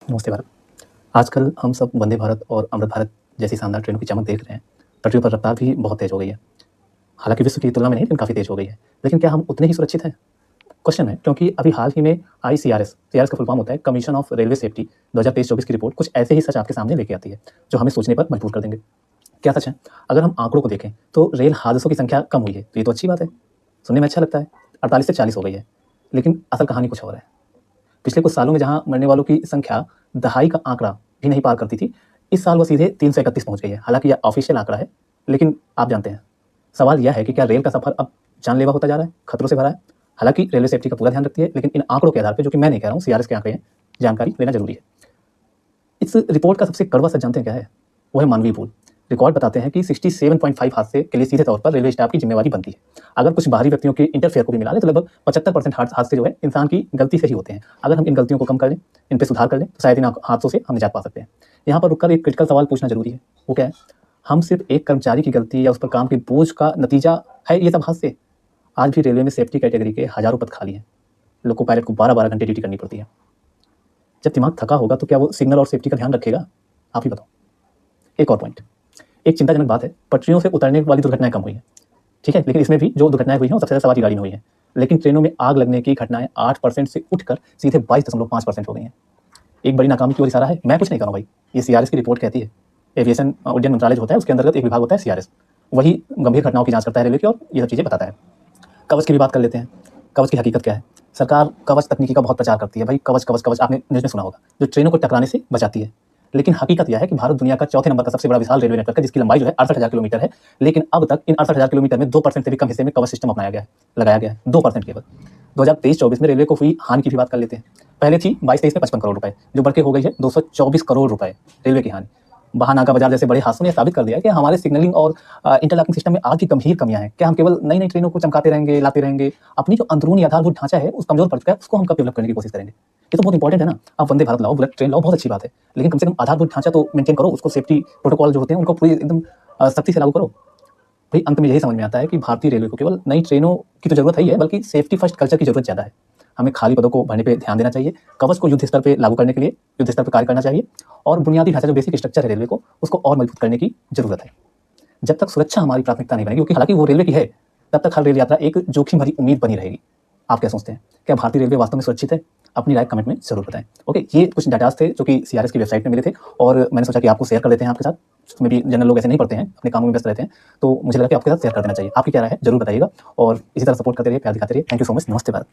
नमस्ते भारत। आजकल हम सब वंदे भारत और अमृत भारत जैसी शानदार ट्रेनों की चमक देख रहे हैं। पटरियों पर रफ्तार भी बहुत तेज़ हो गई है। हालाँकि विश्व की तुलना में नहीं, लेकिन काफ़ी तेज़ हो गई है। लेकिन क्या हम उतने ही सुरक्षित हैं? क्वेश्चन है, क्योंकि अभी हाल ही में आईसीआरएस, सीआरएस का फुल फॉर्म होता है कमीशन ऑफ रेलवे सेफ्टी, 2023-24 की रिपोर्ट कुछ ऐसे ही सच आपके सामने लेके आती है, जो हमें सोचने पर मजबूर कर देंगे। क्या सच है? अगर हम आंकड़ों को देखें, तो रेल हादसों की संख्या कम हुई है, तो ये तो अच्छी बात है। सुनने में अच्छा लगता है। 48 से 40 हो गई है। लेकिन असल कहानी कुछ और है। पिछले कुछ सालों में जहां मरने वालों की संख्या दहाई का आंकड़ा भी नहीं पार करती थी, इस साल वो सीधे 331 पहुंच गई है। हालांकि यह ऑफिशियल आंकड़ा है, लेकिन आप जानते हैं, सवाल यह है कि क्या रेल का सफर अब जानलेवा होता जा रहा है, खतरों से भरा है? हालांकि रेलवे सेफ्टी का पूरा ध्यान रखती है, लेकिन इन आंकड़ों के आधार पर, जो कि मैं नहीं कह रहा हूं, सीआरएस के आंकड़े हैं, जानकारी लेना जरूरी है। इस रिपोर्ट का सबसे कड़वा सच जानते हैं क्या है? वो है मानवीय भूल। रिकॉर्ड बताते हैं कि 67.5 हादसे के लिए सीधे तौर पर रेलवे स्टाफ की जिम्मेवारी बनती है। अगर कुछ बाहरी व्यक्तियों के इंटरफेयर को भी मिला लें, तो लगभग 75% हादसे जो है इंसान की गलती से ही होते हैं। अगर हम इन गलतियों को कम कर लें, इन पे सुधार कर लें, तो शायद इन हादसों से हम निजात पा सकते हैं। यहाँ पर रुककर एक क्रिटिकल सवाल पूछना जरूरी है। वो क्या है? हम सिर्फ एक कर्मचारी की गलती या उस पर काम के बोझ का नतीजा है ये सब हादसे? आज भी रेलवे में सेफ्टी कैटेगरी के हजारों पद खाली हैं। लोको पायलट को 12-12 घंटे ड्यूटी करनी पड़ती है। जब दिमाग थका होगा, तो क्या वो सिग्नल और सेफ्टी का ध्यान रखेगा? आप ही बताओ। एक और पॉइंट, एक चिंताजनक बात है, पटरियों से उतरने वाली दुर्घटनाएं कम हुई हैं, ठीक है? लेकिन इसमें भी जो दुर्घटनाएं हुई हैं, वो सबसे ज़्यादा सवारी गाड़ी में हुई हैं। लेकिन ट्रेनों में आग लगने की घटनाएं 8% से उठकर सीधे 22.5% हो गई हैं। एक बड़ी नाकामी की ओर इशारा है। मैं कुछ नहीं कर रहा हूं भाई, ये सीआरएस की रिपोर्ट कहती है। एविएशन उड्डयन मंत्रालय जो होता है, उसके अंतर्गत एक विभाग होता है सीआरएस। वही गंभीर घटनाओं की जांच करता है रेलवे की, और ये सब चीज़ें बताता है। कवच की भी बात कर लेते हैं। कवच की हकीकत क्या है? सरकार कवच तकनीकी का बहुत प्रचार करती है। भाई कवच कवच कवच, आपने न्यूज़ में सुना होगा, जो ट्रेनों को टकराने से बचाती है। लेकिन हकीकत यह है कि भारत दुनिया का चौथे नंबर का सबसे बड़ा विशाल रेलवे नेटवर्क है, जिसकी लंबाई जो है 68,000 किलोमीटर है। लेकिन अब तक इन 68,000 किलोमीटर में 2% से भी कम हिस्से में कवच सिस्टम अपनाया गया है, लगाया गया है। 2% केवल। 2023-24 में रेलवे को हुई हानि की भी बात कर लेते हैं। पहले थी 22-23 में 55 करोड़ रुपए, जो बढ़ के हो गई है 224 करोड़ रुपए रेलवे की हानि। बहानागा बाजार जैसे बड़े हादसों ने साबित कर दिया है कि हमारे सिग्नलिंग और इंटरलॉकिंग सिस्टम में आज की गंभीर कमियां हैं। क्या हम केवल नई नई ट्रेनों को चमकाते रहेंगे, लाते रहेंगे? अपनी जो अंदरूनी आधारभूत ढांचा है, उस कमजोर पड़ चुका है, उसको हम कब डेवलप करने की कोशिश करेंगे? ये तो बहुत इंपॉर्टेंट है ना। आप वंदे भारत लाओ, बुलेट ट्रेन लाओ, बहुत अच्छी बात है। लेकिन कम से कम आधारभूत ढांचा तो मेंटेन करो, उसको सेफ्टी प्रोटोकॉल जो होते हैं, उनको पूरी एकदम सख्ती से लागू करो। भाई अंत में यही समझ में आता है कि भारतीय रेलवे को केवल नई ट्रेनों की तो जरूरत ही है, बल्कि सेफ्टी फर्स्ट कल्चर की जरूरत ज्यादा है। हमें खाली पदों को भरने पे ध्यान देना चाहिए, कवच को युद्ध स्तर पे लागू करने के लिए युद्ध स्तर पर कार्य करना चाहिए, और बुनियादी ढांचा जो बेसिक स्ट्रक्चर है रेलवे को, उसको और मजबूत करने की जरूरत है। जब तक सुरक्षा हमारी प्राथमिकता नहीं बनेगी, क्योंकि हालांकि वो रेलवे की है, तब तक हर रेल यात्रा एक जोखिम भरी उम्मीद बनी रहेगी। आप क्या सोचते हैं? क्या भारतीय रेलवे वास्तव में सुरक्षित है? अपनी राय कमेंट में जरूर बताएं। ओके, ये कुछ डाटास थे जो कि सीआरएस की वेबसाइट पे मिले थे, और मैंने सोचा कि आपको शेयर कर देते हैं आपके साथ। उसमें भी जनरल लोग ऐसे नहीं पढ़ते हैं, अपने कामों में व्यस्त रहते हैं, तो मुझे लगा कि आपके साथ शेयर कर देना चाहिए। आपकी क्या राय है, जरूर बताइएगा, और इसी तरह सपोर्ट करते रहिए, प्यार दिखाते रहिए। Thank you so much. नमस्ते भारत।